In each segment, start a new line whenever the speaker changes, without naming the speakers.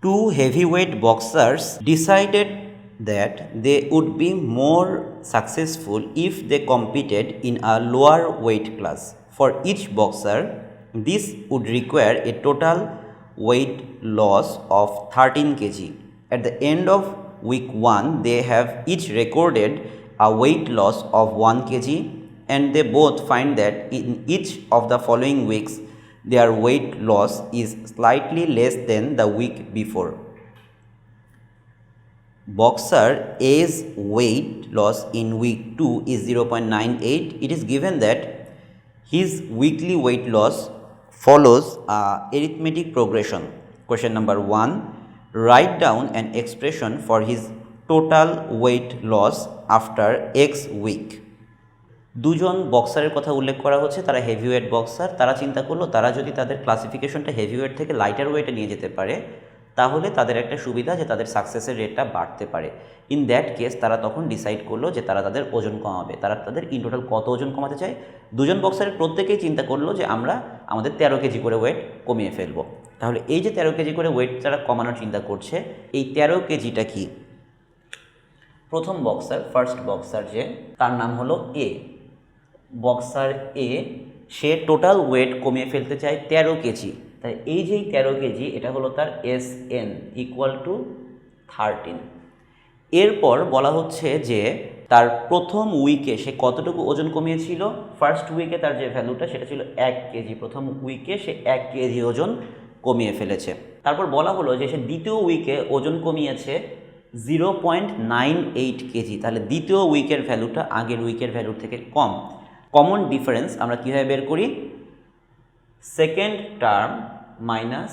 Two heavyweight boxers decided that they would be more successful if they competed in a lower weight class. For each boxer, this would require a total weight loss of 13 kg. At the end of week 1, they have each recorded a weight loss of 1 kg, and they both find that in each of the following weeks their weight loss is slightly less than the week before. Boxer A's weight loss in week 2 is 0.98. It is given that his weekly weight loss follows a arithmetic progression. Question number 1. Write down an expression for his total weight loss after X week. দুজন বক্সারের কথা উল্লেখ করা হচ্ছে, তারা heavyweight boxer. তারা চিন্তা করলো তারা যদি তাদের ক্লাসিফিকেশনটা হেভিওয়েট থেকে লাইটার ওয়েটে নিয়ে যেতে পারে তাহলে তাদের একটা সুবিধা যে তাদের সাকসেসের রেটটা বাড়তে পারে। ইন দ্যাট কেস তারা তখন ডিসাইড করলো যে তারা তাদের ওজন কমাবে। তারা তাদের ইন টোটাল কত ওজন কমাতে চায়? দুজন বক্সারের প্রত্যেকেই চিন্তা করলো যে আমরা আমাদের 13 কেজি করে ওয়েট কমিয়ে ফেলবো। তাহলে এই যে 13 কেজি করে ওয়েট তারা কমানোর চিন্তা করছে, এই 13 কেজিটা কি? প্রথম বক্সার, ফার্স্ট বক্সার যে, তার নাম হলো এ। বক্সার এ, সে টোটাল ওয়েট কমিয়ে ফেলতে চায় 13 কেজি। তাই এই যে 13 কেজি, এটা হলো তার SN ইকুয়াল টু 13। এরপর বলা হচ্ছে যে তার প্রথম উইকে সে কতটুকু ওজন কমিয়েছিল। ফার্স্ট উইকে তার যে ভ্যালুটা সেটা ছিল 1 কেজি। প্রথম উইকে সে 1 কেজি ওজন কমিয়ে ফেলেছে। তারপর বলা হলো যে সে দ্বিতীয় উইকে ওজন কমিয়েছে 0.98 কেজি। তাহলে দ্বিতীয় উইকের ভ্যালুটা আগের উইকের ভ্যালুর থেকে কম। কমন ডিফারেন্স আমরা কীভাবে বের করি? Second term minus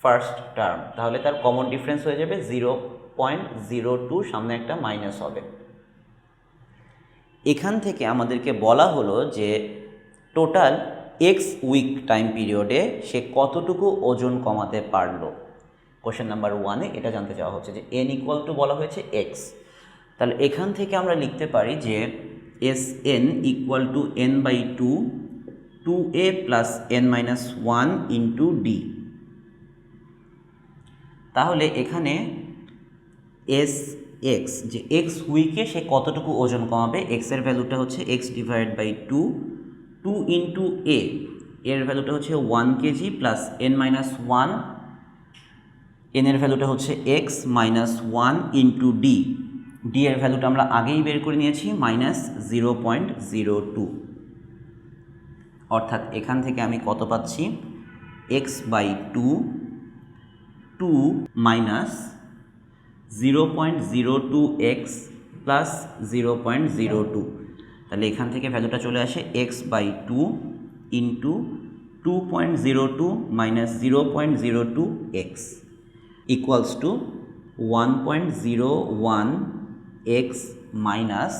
first term. তাহলে তার কমন ডিফারেন্স হয়ে যাবে 0.02, সামনে একটা মাইনাস হবে। এখান থেকে আমাদেরকে বলা হলো যে টোটাল এক্স উইক টাইম পিরিয়ডে সে কতটুকু ওজন কমাতে পারলো। কোশ্চেন নাম্বার 1-এ এটা জানতে চাওয়া হচ্ছে যে n ইকুয়াল টু বলা হয়েছে এক্স। তাহলে এখান থেকে আমরা লিখতে পারি যে SN equal to n/2 2a plus n-1 into D. তাহলে এখানে SX, যে এক্স উইকে সে কতটুকু ওজন কমাবে, এক্সের ভ্যালুটা হচ্ছে x divide by 2 into a, এর ভ্যালুটা হচ্ছে 1 কেজি প্লাস n-1, n এর ভ্যালুটা হচ্ছে x minus 1 into D. D এর ভ্যালুটা আমরা আগেই বের করে নিয়েছি, মাইনাস 0.02। অর্থাৎ এখান থেকে আমি কত পাচ্ছি? x/2 2 minus 0.02x plus 0.02। তাহলে এখান থেকে ভ্যালুটা চলে আসে x/2 into 2.02 minus 0.02x equals to 1.01x minus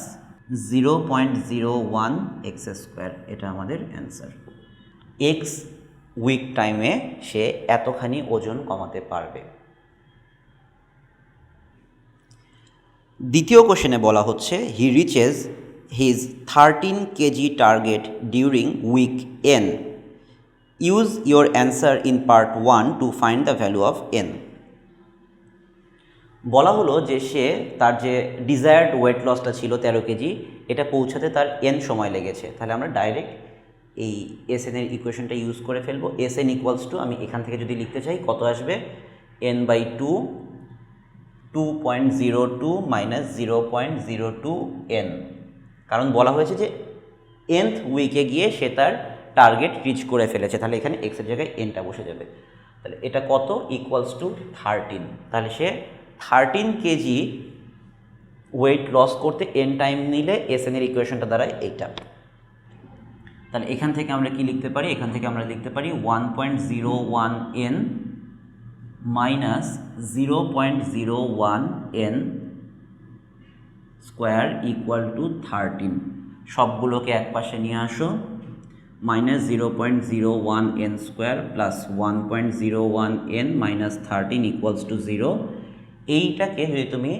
0.01x square. এটা আমাদের অ্যান্সার। এক্স উইক টাইমে সে এতখানি ওজন কমাতে পারবে। দ্বিতীয় কোশ্চেনে বলা হচ্ছে he reaches his 13 KG target during week n। Use your answer in part 1 to find the value of n। বলা হলো যে সে তার যে ডিজায়ার্ড ওয়েট লসটা ছিল 13 কেজি, এটা পৌঁছাতে তার n সময় লেগেছে। তাহলে আমরা ডাইরেক্ট এই SN এর ইকুয়েশনটা ইউজ করে ফেলবো। SN ইকুয়ালস টু, আমি এখান থেকে যদি লিখতে চাই কত আসবে, n/2 2.02 মাইনাস 0.02n। কারণ বলা হয়েছে যে nth উইকে গিয়ে সে তার টার্গেট রিচ করে ফেলেছে। তাহলে এখানে x এর জায়গায় nটা বসে যাবে। তাহলে এটা কত? Equals to 13। তাহলে সে 13 কেজি ওয়েট লস করতে n টাইম নিলে SN এর ইকুয়েশনটা দাঁড়ায় এইটা। তাহলে এখান থেকে আমরা কি লিখতে পারি? এখান থেকে আমরা লিখতে পারি 1.01n minus 0.01n square equal to 13। সবগুলোকে এক পাশে নিয়ে আসো। Minus 0.01n square plus 1.01n minus 13 equals to 0। এইটাকে যদি তুমি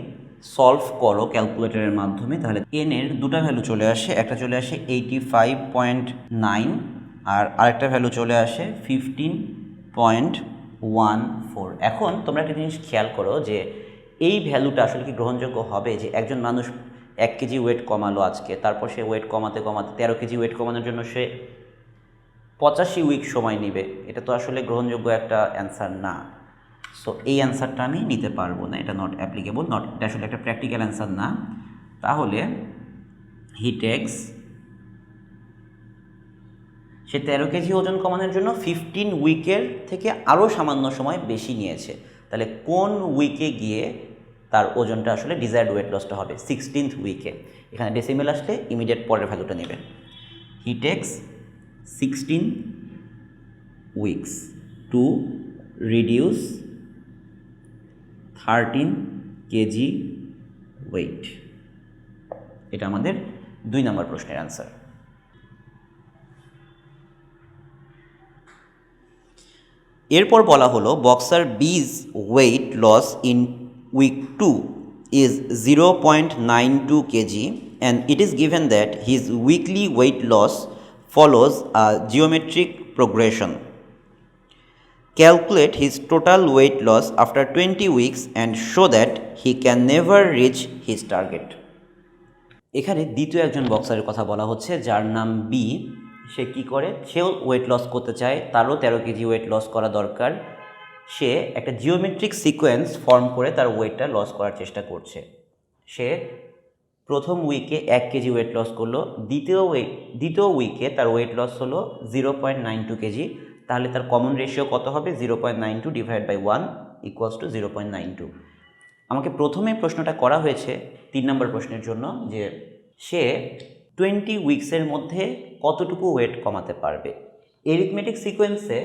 সলভ করো ক্যালকুলেটরের মাধ্যমে তাহলে n এর দুটো ভ্যালু চলে আসে। একটা চলে আসে 85.9 আর আরেকটা ভ্যালু চলে আসে 15.1। 14। এখন তোমরা একটা জিনিস খেয়াল করো যে এই ভ্যালুটা আসলে কি গ্রহণযোগ্য হবে, যে একজন মানুষ 1 কেজি ওয়েট কমালো আজকে, তারপর সে ওয়েট কমাতে কমাতে 13 কেজি ওয়েট কমানোর জন্য সে 85 উইক সময় নেবে। এটা তো আসলে গ্রহণযোগ্য একটা অ্যান্সার না। সো এই অ্যান্সারটা আমি নিতে পারবো না, এটা নট অ্যাপ্লিকেবল, নট, এটা আসলে একটা প্র্যাকটিক্যাল অ্যান্সার না। তাহলে হি টেক্স, সে 13 কেজি ওজন কমানোর জন্য 15 উইকের থেকে আরও সামান্য সময় বেশি নিয়েছে। তাহলে কোন উইকে গিয়ে তার ওজনটা আসলে ডিজায়ার্ড ওয়েট লসটা হবে? 16th উইকে। এখানে ডেসিমেল আসলে ইমিডিয়েট পরের ভ্যালুটা নেবেন। He takes 16 weeks to reduce 13 kg weight. এটা আমাদের 2 নম্বর প্রশ্নের অ্যান্সার। এরপর বলা হলো boxer B's weight loss in week 2 is 0.92 kg and it is given that his weekly weight loss follows a geometric progression. Calculate his total weight loss after 20 weeks and show that he can never reach his target. এখানে দ্বিতীয় একজন বক্সারের কথা বলা হচ্ছে যার নাম B. সে কি করে? সেও ওয়েট লস করতে চায়, তারও 13 কেজি ওয়েট লস করা দরকার। সে একটা জিওমেট্রিক সিকোয়েন্স ফর্ম করে তার ওয়েটটা লস করার চেষ্টা করছে। সে প্রথম উইকে 1 কেজি ওয়েট লস করলো, দ্বিতীয় উইকে তার ওয়েট লস হলো 0.92 কেজি। তাহলে তার কমন রেশিও কত হবে? 0.92 ডিভাইড বাই 1 ইকুয়ালস টু 0.92। আমাকে প্রথমে প্রশ্নটা করা হয়েছে 3 নম্বর প্রশ্নের জন্য যে সে 20 উইকসের মধ্যে কতটুকু ওয়েট কমাতে পারবে। এরিথমেটিক সিকোয়েন্সে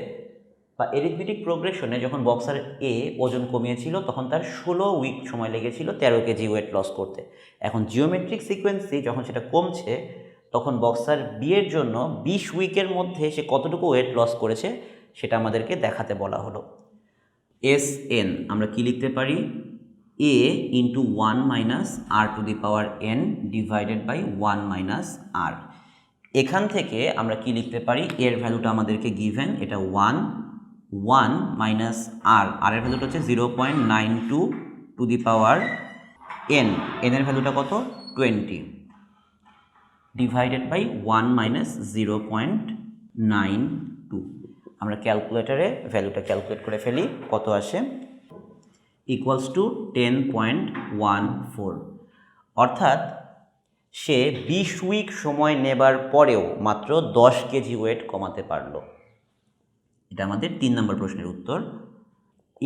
বা এরিথমেটিক প্রোগ্রেশনে যখন বক্সার এ ওজন কমিয়েছিল তখন তার 16 উইক সময় লেগেছিল 13 কেজি ওয়েট লস করতে। এখন জিওমেট্রিক সিকোয়েন্সে যখন সেটা কমছে তখন বক্সার বি এর জন্য 20 উইকের মধ্যে সে কতটুকু ওয়েট লস করেছে সেটা আমাদেরকে দেখাতে বলা হলো। এস এন আমরা কি লিখতে পারি? a into 1 minus r to the power n divided by 1 minus r। এখান থেকে আমরা কি লিখতে পারি? এর ভ্যালুটা আমাদেরকে গিভেন, এটা 1 মাইনাস আর, আর এর ভ্যালুটা হচ্ছে 0.92 to the power n, n এর ভ্যালুটা কত? 20 ডিভাইডেড বাই 1 মাইনাস 0.92। আমরা ক্যালকুলেটারে ভ্যালুটা ক্যালকুলেট করে ফেলি, কত আসে? Equals to 10.14। অর্থাৎ সে 20 উইক সময় নেবার পরেও মাত্র 10 কেজি ওয়েট কমাতে পারলো। এটা আমাদের 3 নম্বর প্রশ্নের উত্তর।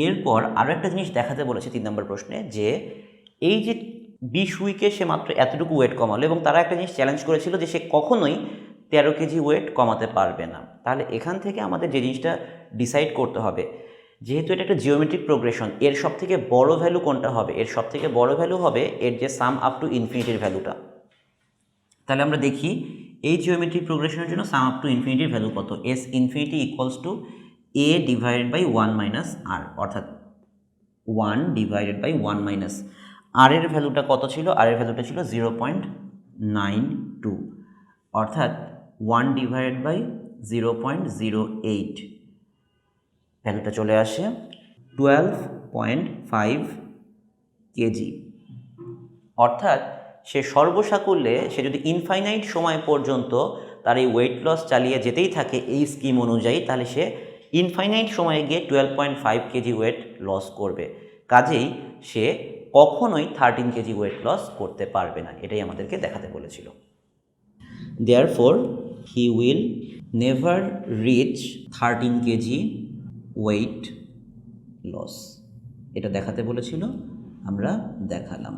এরপর আরও একটা জিনিস দেখাতে বলেছে 3 নম্বর প্রশ্নে, যে এই যে 20 উইকে সে মাত্র এতটুকু ওয়েট কমালো এবং তারা একটা জিনিস চ্যালেঞ্জ করেছিল যে সে কখনোই 13 কেজি ওয়েট কমাতে পারবে না। তাহলে এখান থেকে আমাদের যে জিনিসটা ডিসাইড করতে হবে, যেহেতু এটা একটা জিওমেট্রিক প্রোগ্রেশন, এর সব থেকে বড় ভ্যালু কোনটা হবে? এর সব থেকে বড় ভ্যালু হবে এর যে সাম আপ টু ইনফিনিটির ভ্যালুটা। তাহলে আমরা দেখি এই জিওমেট্রিক প্রোগ্রেশনের জন্য সাম আপ টু ইনফিনিটির ভ্যালু কত? S infinity equals to A divided by 1 minus R, অর্থাৎ 1 ডিভাইডেড বাই 1 মাইনাস আর এর ভ্যালুটা কত ছিল? আর এর ভ্যালুটা ছিল 0.92, অর্থাৎ 1 ডিভাইডেড বাই 0.08, ভ্যালুটা চলে আসে 12.5 কেজি। অর্থাৎ সে সর্বসাকুল্যে সে যদি ইনফাইনাইট সময় পর্যন্ত তার এই ওয়েট লস চালিয়ে যেতেই থাকে এই স্কিম অনুযায়ী, তাহলে সে ইনফাইনাইট সময়ে গিয়ে 12.5 কেজি ওয়েট লস করবে। কাজেই সে কখনোই 13 কেজি ওয়েট লস করতে পারবে না, এটাই আমাদেরকে দেখাতে বলেছিল। Therefore he will never reach 13 kg weight loss, এটা দেখাতে বলেছিল, আমরা দেখালাম।